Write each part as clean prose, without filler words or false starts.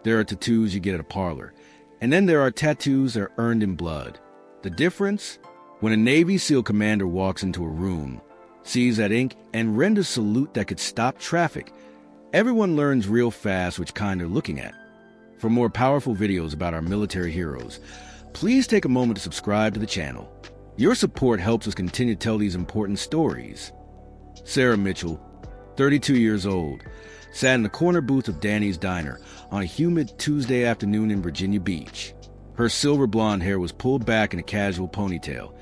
There are tattoos you get at a parlor. And then there are tattoos that are earned in blood. The difference? When a Navy SEAL commander walks into a room, sees that ink, and renders salute that could stop traffic, everyone learns real fast which kind they're looking at. For more powerful videos about our military heroes, please take a moment to subscribe to the channel. Your support helps us continue to tell these important stories. Sarah Mitchell, 32 years old, sat in the corner booth of Danny's Diner on a humid Tuesday afternoon in Virginia Beach. Her silver blonde hair was pulled back in a casual ponytail,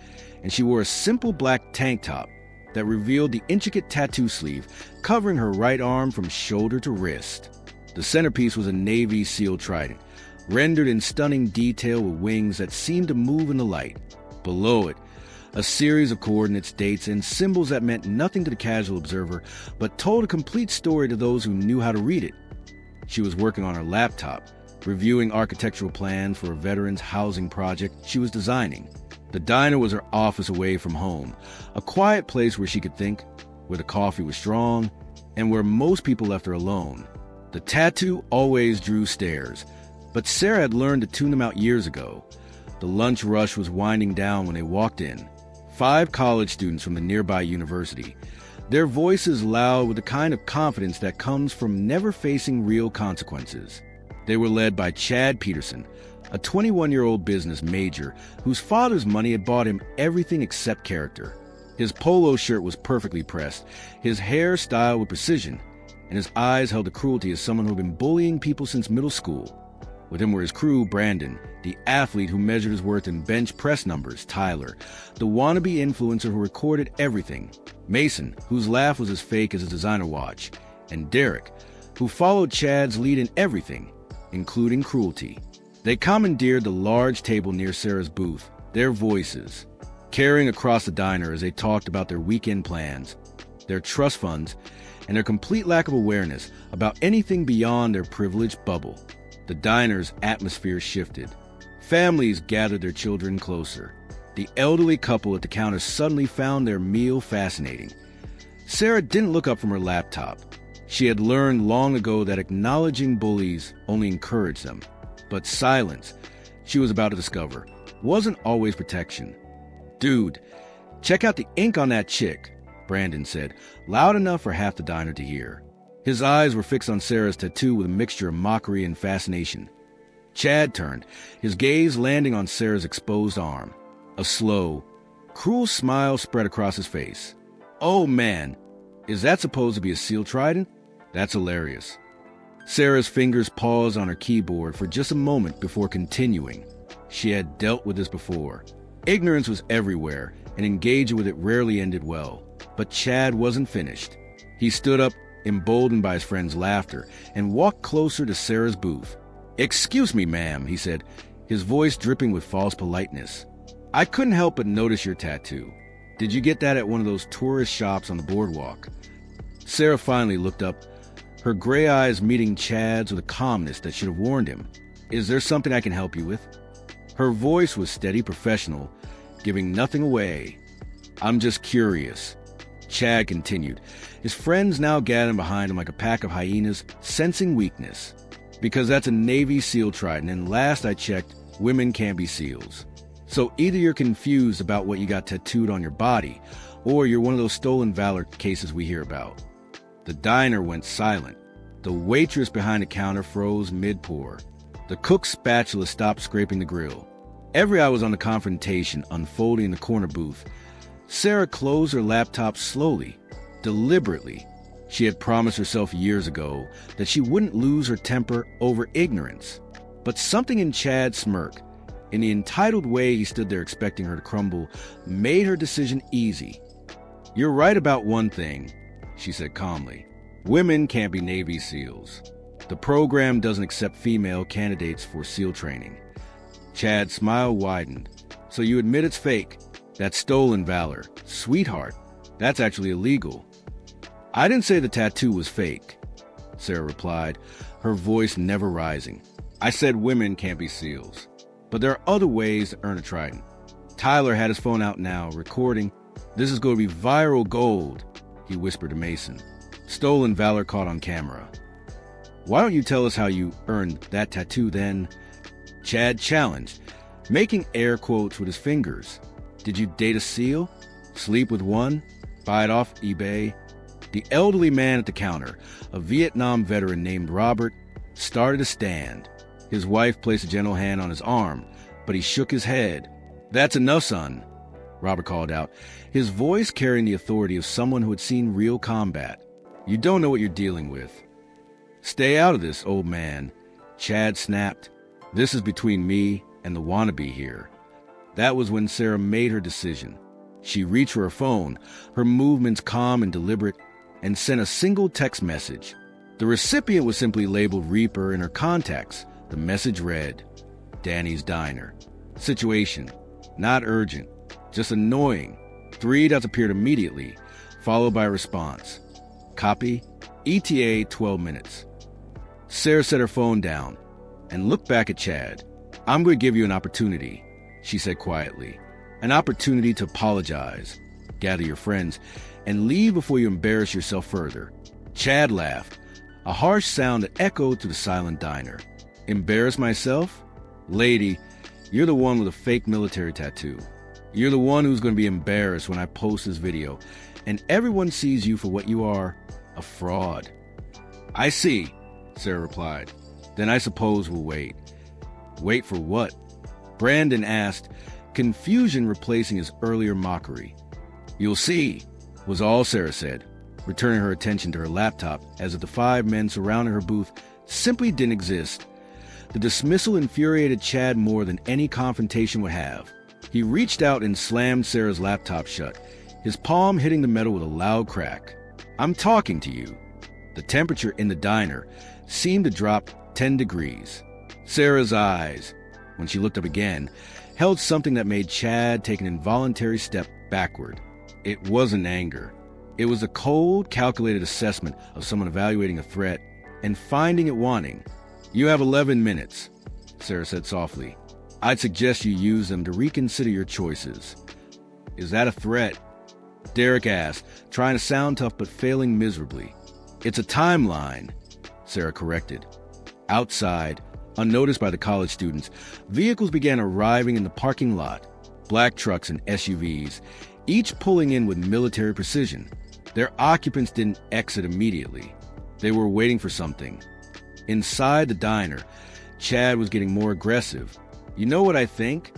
and she wore a simple black tank top that revealed the intricate tattoo sleeve covering her right arm from shoulder to wrist. The centerpiece was a Navy SEAL trident, rendered in stunning detail with wings that seemed to move in the light. Below it, a series of coordinates, dates, and symbols that meant nothing to the casual observer, but told a complete story to those who knew how to read it. She was working on her laptop, reviewing architectural plans for a veterans housing project she was designing. The diner was her office away from home, a quiet place where she could think, where the coffee was strong, and where most people left her alone. The tattoo always drew stares, but Sarah had learned to tune them out years ago. The lunch rush was winding down when they walked in. 5 college students from the nearby university, their voices loud with the kind of confidence that comes from never facing real consequences. They were led by Chad Peterson, a 21-year-old business major whose father's money had bought him everything except character. His polo shirt was perfectly pressed, his hair styled with precision, and his eyes held the cruelty of someone who had been bullying people since middle school. With him were his crew, Brandon, the athlete who measured his worth in bench press numbers, Tyler, the wannabe influencer who recorded everything, Mason, whose laugh was as fake as his designer watch, and Derek, who followed Chad's lead in everything, including cruelty. They commandeered the large table near Sarah's booth, their voices carrying across the diner as they talked about their weekend plans, their trust funds, and their complete lack of awareness about anything beyond their privileged bubble. The diner's atmosphere shifted. Families gathered their children closer. The elderly couple at the counter suddenly found their meal fascinating. Sarah didn't look up from her laptop. She had learned long ago that acknowledging bullies only encouraged them. But silence, she was about to discover, wasn't always protection. "Dude, check out the ink on that chick," Brandon said, loud enough for half the diner to hear. His eyes were fixed on Sarah's tattoo with a mixture of mockery and fascination. Chad turned, his gaze landing on Sarah's exposed arm. A slow, cruel smile spread across his face. "Oh man, is that supposed to be a SEAL trident? That's hilarious." Sarah's fingers paused on her keyboard for just a moment before continuing. She had dealt with this before. Ignorance was everywhere, and engaging with it rarely ended well. But Chad wasn't finished. He stood up, emboldened by his friend's laughter, and walked closer to Sarah's booth. "Excuse me, ma'am," he said, his voice dripping with false politeness. "I couldn't help but notice your tattoo. Did you get that at one of those tourist shops on the boardwalk?" Sarah finally looked up, her gray eyes meeting Chad's with a calmness that should have warned him. "Is there something I can help you with?" Her voice was steady, professional, giving nothing away. "I'm just curious," Chad continued, his friends now gathering behind him like a pack of hyenas, sensing weakness. "Because that's a Navy SEAL trident, and last I checked, women can't be SEALs. So either you're confused about what you got tattooed on your body, or you're one of those stolen valor cases we hear about." The diner went silent. The waitress behind the counter froze mid-pour. The cook's spatula stopped scraping the grill. Every eye was on the confrontation unfolding in the corner booth. Sarah closed her laptop slowly, deliberately. She had promised herself years ago that she wouldn't lose her temper over ignorance. But something in Chad's smirk, in the entitled way he stood there expecting her to crumble, made her decision easy. "You're right about one thing," she said calmly. "Women can't be Navy SEALs. The program doesn't accept female candidates for SEAL training." Chad's smile widened. "So you admit it's fake? That's stolen valor. Sweetheart, that's actually illegal." "I didn't say the tattoo was fake," Sarah replied, her voice never rising. "I said women can't be SEALs. But there are other ways to earn a trident." Tyler had his phone out now, recording. "This is going to be viral gold," he whispered to Mason. "Stolen valor caught on camera." Why don't you tell us how you earned that tattoo then? Chad challenged, making air quotes with his fingers. Did you date a SEAL? Sleep with one? Buy it off eBay? The elderly man at the counter, a Vietnam veteran named Robert, started to stand. His wife placed a gentle hand on his arm, but he shook his head. That's enough, son, Robert called out, his voice carrying the authority of someone who had seen real combat. You don't know what you're dealing with. Stay out of this, old man, Chad snapped. This is between me and the wannabe here. That was when Sarah made her decision. She reached for her phone, her movements calm and deliberate, and sent a single text message. The recipient was simply labeled Reaper in her contacts. The message read, Danny's Diner. Situation, not urgent, just annoying. 3 dots appeared immediately, followed by a response. Copy, ETA 12 minutes. Sarah set her phone down and looked back at Chad. I'm going to give you an opportunity, she said quietly. An opportunity to apologize, gather your friends, and leave before you embarrass yourself further. Chad laughed, a harsh sound that echoed through the silent diner. Embarrass myself? Lady, you're the one with a fake military tattoo. You're the one who's going to be embarrassed when I post this video, and everyone sees you for what you are, a fraud. I see, Sarah replied. Then I suppose we'll wait. Wait for what? Brandon asked, confusion replacing his earlier mockery. You'll see, was all Sarah said, returning her attention to her laptop as if the 5 men surrounding her booth simply didn't exist. The dismissal infuriated Chad more than any confrontation would have. He reached out and slammed Sarah's laptop shut, his palm hitting the metal with a loud crack. I'm talking to you. The temperature in the diner seemed to drop 10 degrees. Sarah's eyes, when she looked up again, held something that made Chad take an involuntary step backward. It wasn't anger. It was a cold, calculated assessment of someone evaluating a threat and finding it wanting. You have 11 minutes, Sarah said softly. I'd suggest you use them to reconsider your choices. Is that a threat? Derek asked, trying to sound tough but failing miserably. It's a timeline, Sarah corrected. Outside, unnoticed by the college students, vehicles began arriving in the parking lot. Black trucks and SUVs, each pulling in with military precision. Their occupants didn't exit immediately. They were waiting for something. Inside the diner, Chad was getting more aggressive. You know what I think?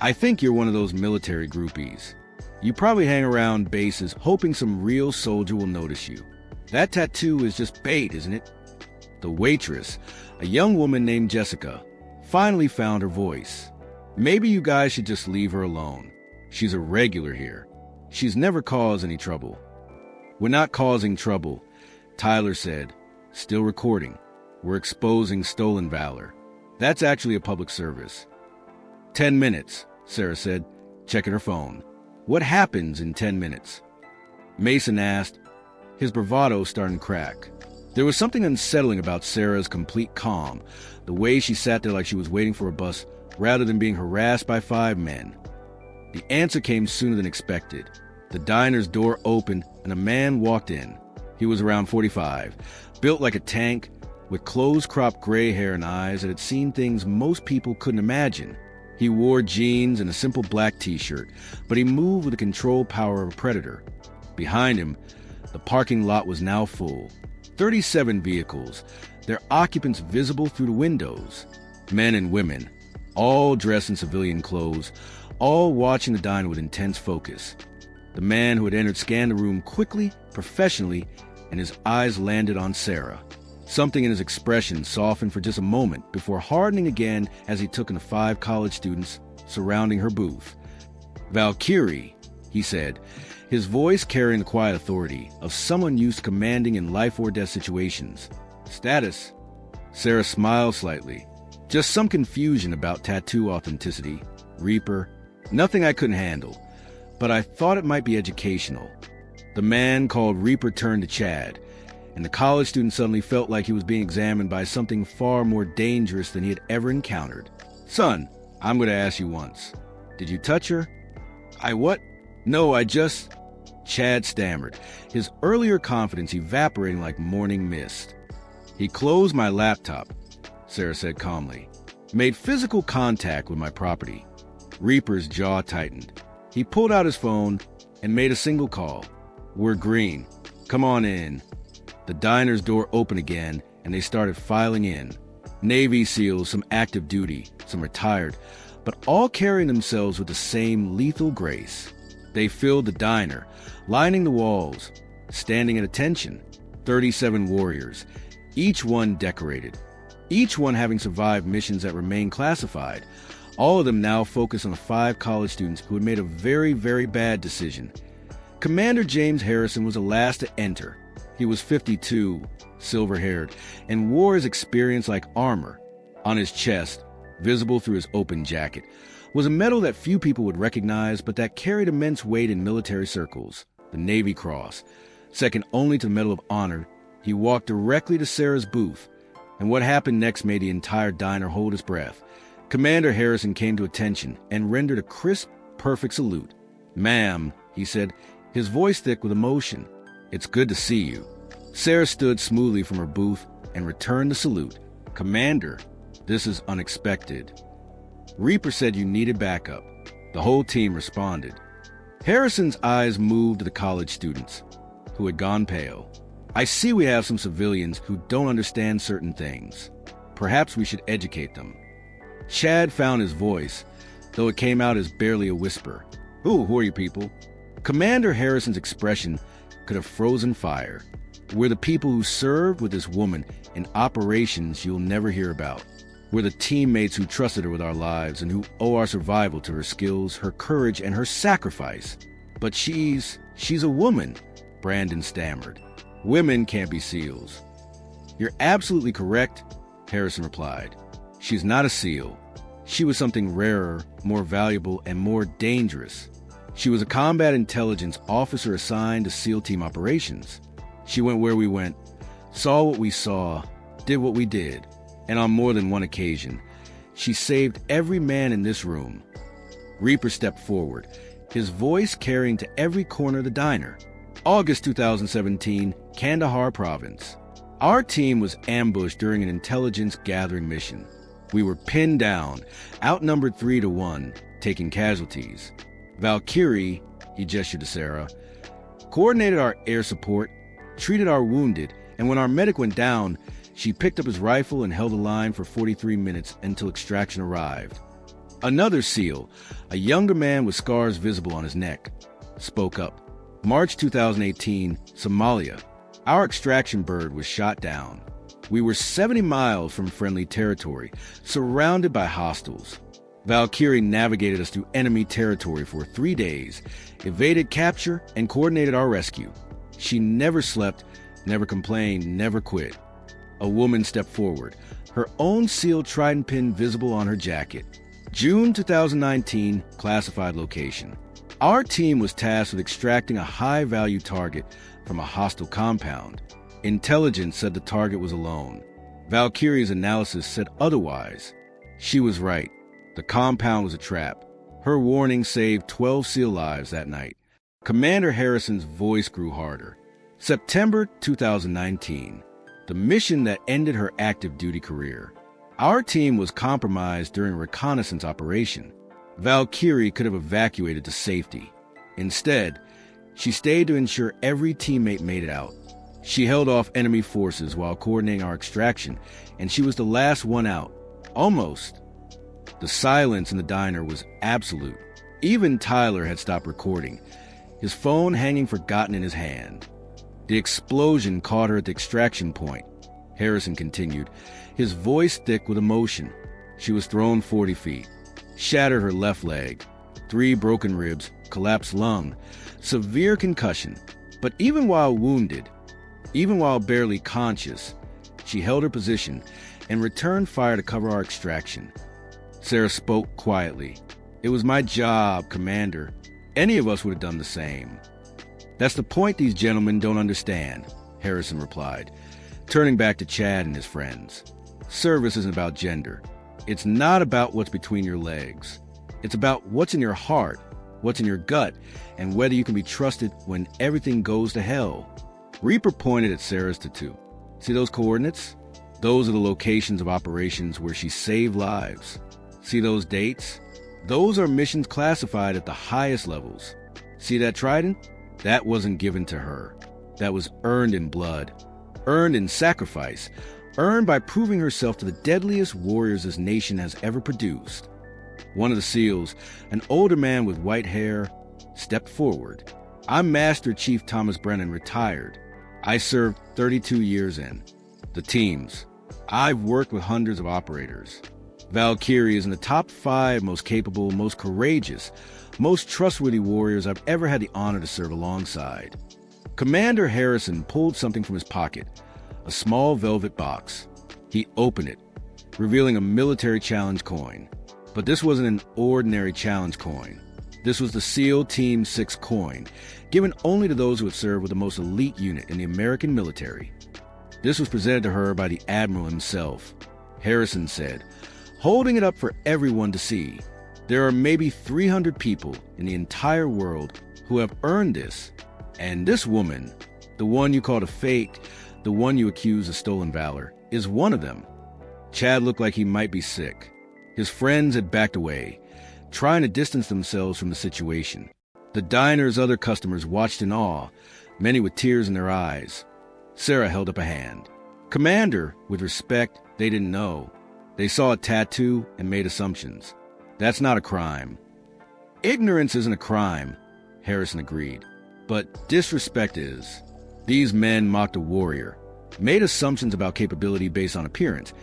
I think you're one of those military groupies. You probably hang around bases hoping some real soldier will notice you. That tattoo is just bait, isn't it? The waitress, a young woman named Jessica, finally found her voice. Maybe you guys should just leave her alone. She's a regular here. She's never caused any trouble. We're not causing trouble, Tyler said, still recording. We're exposing stolen valor. That's actually a public service. 10 minutes, Sarah said, checking her phone. What happens in 10 minutes? Mason asked, his bravado starting to crack. There was something unsettling about Sarah's complete calm, the way she sat there like she was waiting for a bus rather than being harassed by 5 men. The answer came sooner than expected. The diner's door opened and a man walked in. He was around 45, built like a tank, with close-cropped gray hair and eyes that had seen things most people couldn't imagine. He wore jeans and a simple black t-shirt, but he moved with the controlled power of a predator. Behind him, the parking lot was now full. 37 vehicles, their occupants visible through the windows. Men and women, all dressed in civilian clothes, all watching the diner with intense focus. The man who had entered scanned the room quickly, professionally, and his eyes landed on Sarah. Something in his expression softened for just a moment before hardening again as he took in the 5 college students surrounding her booth. Valkyrie, he said, his voice carrying the quiet authority of someone used to commanding in life-or-death situations. Status? Sarah smiled slightly. Just some confusion about tattoo authenticity. Reaper. Nothing I couldn't handle. But I thought it might be educational. The man called Reaper turned to Chad, and the college student suddenly felt like he was being examined by something far more dangerous than he had ever encountered. Son, I'm going to ask you once. Did you touch her? I what? No, I just... Chad stammered, his earlier confidence evaporating like morning mist. He closed my laptop, Sarah said calmly. Made physical contact with my property. Reaper's jaw tightened. He pulled out his phone and made a single call. We're green. Come on in. The diner's door opened again, and they started filing in. Navy SEALs, some active duty, some retired, but all carrying themselves with the same lethal grace. They filled the diner, lining the walls, standing at attention. 37 warriors, each one decorated, each one having survived missions that remain classified. All of them now focused on the 5 college students who had made a very, very bad decision. Commander James Harrison was the last to enter. He was 52, silver-haired, and wore his experience like armor. On his chest, visible through his open jacket, was a medal that few people would recognize but that carried immense weight in military circles, the Navy Cross. Second only to the Medal of Honor, he walked directly to Sarah's booth, and what happened next made the entire diner hold its breath. Commander Harrison came to attention and rendered a crisp, perfect salute. "Ma'am," he said, his voice thick with emotion, "it's good to see you." Sarah stood smoothly from her booth and returned the salute. "Commander, this is unexpected." Reaper said you needed backup. The whole team responded. Harrison's eyes moved to the college students, who had gone pale. "I see we have some civilians who don't understand certain things. Perhaps we should educate them." Chad found his voice, though it came out as barely a whisper. Who are you people?" Commander Harrison's expression could have frozen fire. "We're the people who served with this woman in operations you'll never hear about. We're the teammates who trusted her with our lives and who owe our survival to her skills, her courage, and her sacrifice. But she's a woman," Brandon stammered. "Women can't be SEALs." "You're absolutely correct," Harrison replied. "She's not a SEAL. She was something rarer, more valuable, and more dangerous. She was a combat intelligence officer assigned to SEAL team operations. She went where we went, saw what we saw, did what we did, and on more than one occasion, she saved every man in this room." Reaper stepped forward, his voice carrying to every corner of the diner. August 2017, Kandahar Province. Our team was ambushed during an intelligence gathering mission. We were pinned down, outnumbered 3-1, taking casualties. Valkyrie, he gestured to Sarah, coordinated our air support, treated our wounded, and when our medic went down, she picked up his rifle and held the line for 43 minutes until extraction arrived. Another SEAL, a younger man with scars visible on his neck, spoke up. March 2018, Somalia. Our extraction bird was shot down. We were 70 miles from friendly territory, surrounded by hostiles. Valkyrie navigated us through enemy territory for 3 days, evaded capture, and coordinated our rescue. She never slept, never complained, never quit. A woman stepped forward, her own SEAL trident pin visible on her jacket. June 2019, classified location. Our team was tasked with extracting a high-value target from a hostile compound. Intelligence said the target was alone. Valkyrie's analysis said otherwise. She was right. The compound was a trap. Her warning saved 12 SEAL lives that night. Commander Harrison's voice grew harder. September 2019, the mission that ended her active duty career. Our team was compromised during a reconnaissance operation. Valkyrie could have evacuated to safety. Instead, she stayed to ensure every teammate made it out. She held off enemy forces while coordinating our extraction, and she was the last one out. Almost. The silence in the diner was absolute. Even Tyler had stopped recording, his phone hanging forgotten in his hand. The explosion caught her at the extraction point. Harrison continued, his voice thick with emotion. She was thrown 40 feet, shattered her left leg, 3 broken ribs, collapsed lung, severe concussion. But even while wounded, even while barely conscious, she held her position and returned fire to cover our extraction. Sarah spoke quietly. "It was my job, Commander. Any of us would have done the same." "That's the point these gentlemen don't understand," Harrison replied, turning back to Chad and his friends. "Service isn't about gender. It's not about what's between your legs. It's about what's in your heart, what's in your gut, and whether you can be trusted when everything goes to hell." Reaper pointed at Sarah's tattoo. "See those coordinates? Those are the locations of operations where she saved lives. See those dates? Those are missions classified at the highest levels. See that trident? That wasn't given to her. That was earned in blood, earned in sacrifice, earned by proving herself to the deadliest warriors this nation has ever produced. One of the SEALs, an older man with white hair, stepped forward. I'm Master Chief Thomas Brennan, retired. I served 32 years in the teams. I've worked with hundreds of operators. Valkyrie is in the top 5 most capable, most courageous, most trustworthy warriors I've ever had the honor to serve alongside. Commander Harrison pulled something from his pocket, a small velvet box. He opened it, revealing a military challenge coin. But this wasn't an ordinary challenge coin. This was the SEAL Team 6 coin, given only to those who had served with the most elite unit in the American military. This was presented to her by the Admiral himself. Harrison said, holding it up for everyone to see, there are maybe 300 people in the entire world who have earned this. And this woman, the one you called a fake, the one you accused of stolen valor, is one of them. Chad looked like he might be sick. His friends had backed away, trying to distance themselves from the situation. The diner's other customers watched in awe, many with tears in their eyes. Sarah held up a hand. Commander, with respect, they didn't know. They saw a tattoo and made assumptions. That's not a crime. Ignorance isn't a crime, Harrison agreed. But disrespect is. These men mocked a warrior, made assumptions about capability based on appearance,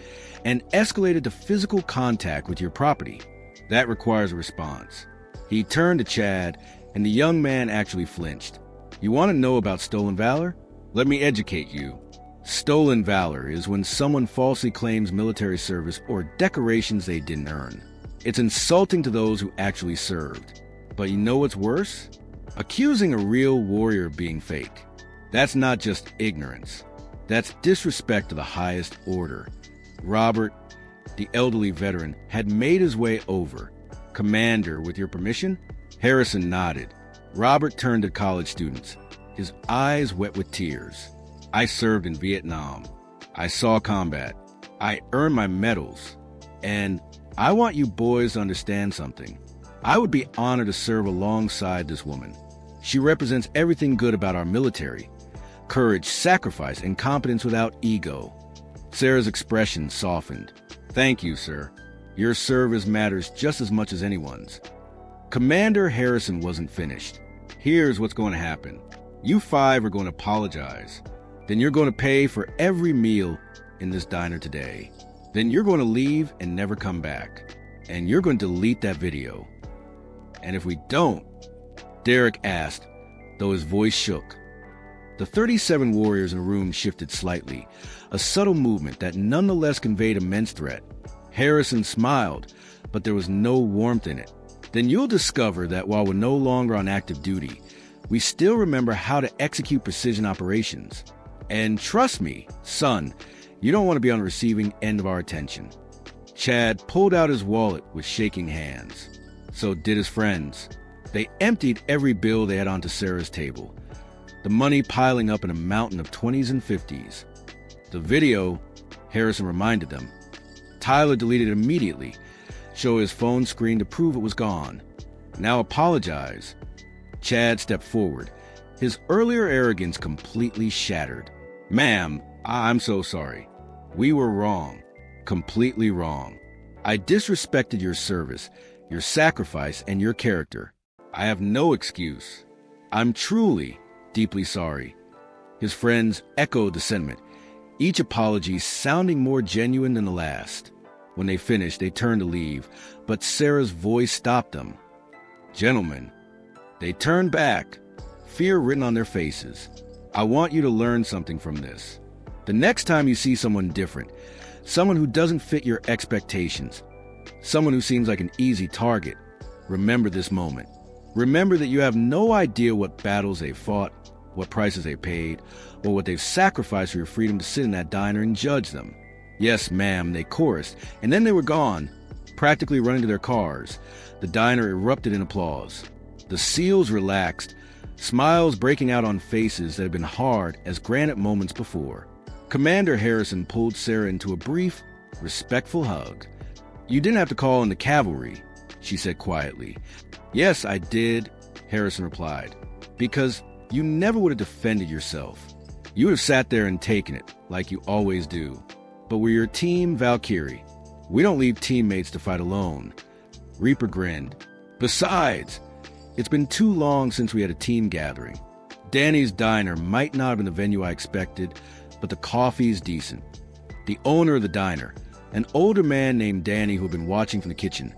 and escalated to physical contact with your property. That requires a response. He turned to Chad, and the young man actually flinched. You want to know about stolen valor? Let me educate you. Stolen valor is when someone falsely claims military service or decorations they didn't earn. It's insulting to those who actually served. But you know what's worse? Accusing a real warrior of being fake. That's not just ignorance. That's disrespect to the highest order. Robert, the elderly veteran, had made his way over. Commander, with your permission? Harrison nodded. Robert turned to college students, his eyes wet with tears. I served in Vietnam. I saw combat. I earned my medals. And I want you boys to understand something. I would be honored to serve alongside this woman. She represents everything good about our military. Courage, sacrifice, and competence without ego. Sarah's expression softened. Thank you, sir. Your service matters just as much as anyone's. Commander Harrison wasn't finished. Here's what's going to happen. You 5 are going to apologize. Then you're going to pay for every meal in this diner today. Then you're going to leave and never come back. And you're going to delete that video. And if we don't, Derek asked, though his voice shook. The 37 warriors in the room shifted slightly, a subtle movement that nonetheless conveyed immense threat. Harrison smiled, but there was no warmth in it. Then you'll discover that while we're no longer on active duty, we still remember how to execute precision operations. And trust me, son, you don't want to be on the receiving end of our attention. Chad pulled out his wallet with shaking hands. So did his friends. They emptied every bill they had onto Sarah's table, the money piling up in a mountain of 20s and 50s. The video, Harrison reminded them. Tyler deleted it immediately, showed his phone screen to prove it was gone. Now apologize. Chad stepped forward, his earlier arrogance completely shattered. Ma'am, I'm so sorry. We were wrong. Completely wrong. I disrespected your service, your sacrifice, and your character. I have no excuse. I'm truly, deeply sorry. His friends echoed the sentiment, each apology sounding more genuine than the last. When they finished, they turned to leave, but Sarah's voice stopped them. Gentlemen, they turned back, fear written on their faces. I want you to learn something from this. The next time you see someone different, someone who doesn't fit your expectations, someone who seems like an easy target, remember this moment. Remember that you have no idea what battles they fought, what prices they paid, or what they've sacrificed for your freedom to sit in that diner and judge them. Yes, ma'am, they chorused, and then they were gone, practically running to their cars. The diner erupted in applause. The SEALs relaxed, smiles breaking out on faces that had been hard as granite moments before. Commander Harrison pulled Sarah into a brief, respectful hug. "You didn't have to call in the cavalry," she said quietly. "Yes, I did," Harrison replied, "because you never would have defended yourself. You would have sat there and taken it, like you always do. But we're your team, Valkyrie. We don't leave teammates to fight alone." Reaper grinned. "Besides, it's been too long since we had a team gathering. Danny's Diner might not have been the venue I expected, but the coffee's decent." The owner of the diner, an older man named Danny who had been watching from the kitchen,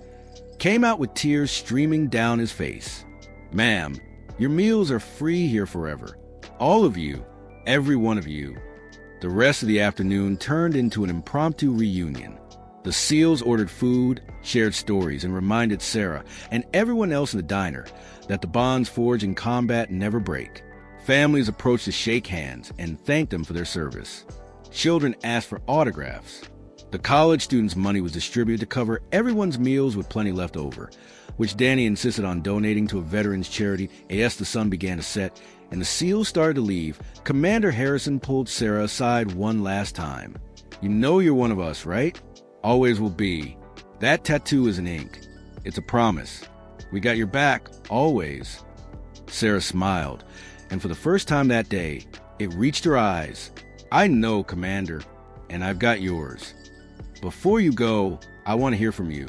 came out with tears streaming down his face. "Ma'am, your meals are free here forever. All of you, every one of you." The rest of the afternoon turned into an impromptu reunion. The SEALs ordered food, shared stories, and reminded Sarah and everyone else in the diner that the bonds forged in combat never break. Families approached to shake hands and thank them for their service. Children asked for autographs. The college students' money was distributed to cover everyone's meals with plenty left over, which Danny insisted on donating to a veterans charity. As the sun began to set and the SEALs started to leave, Commander Harrison pulled Sarah aside one last time. "You know you're one of us, right? Always will be. That tattoo is in ink. It's a promise. We got your back, always." Sarah smiled, and for the first time that day, it reached her eyes. "I know, Commander, and I've got yours. Before you go, I want to hear from you.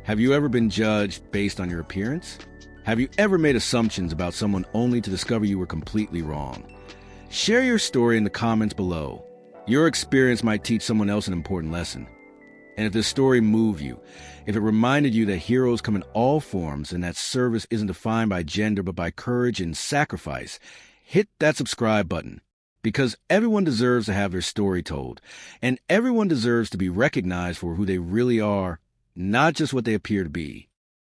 Have you ever been judged based on your appearance? Have you ever made assumptions about someone only to discover you were completely wrong? Share your story in the comments below. Your experience might teach someone else an important lesson. And if this story moved you, if it reminded you that heroes come in all forms and that service isn't defined by gender but by courage and sacrifice, hit that subscribe button. Because everyone deserves to have their story told, and everyone deserves to be recognized for who they really are, not just what they appear to be.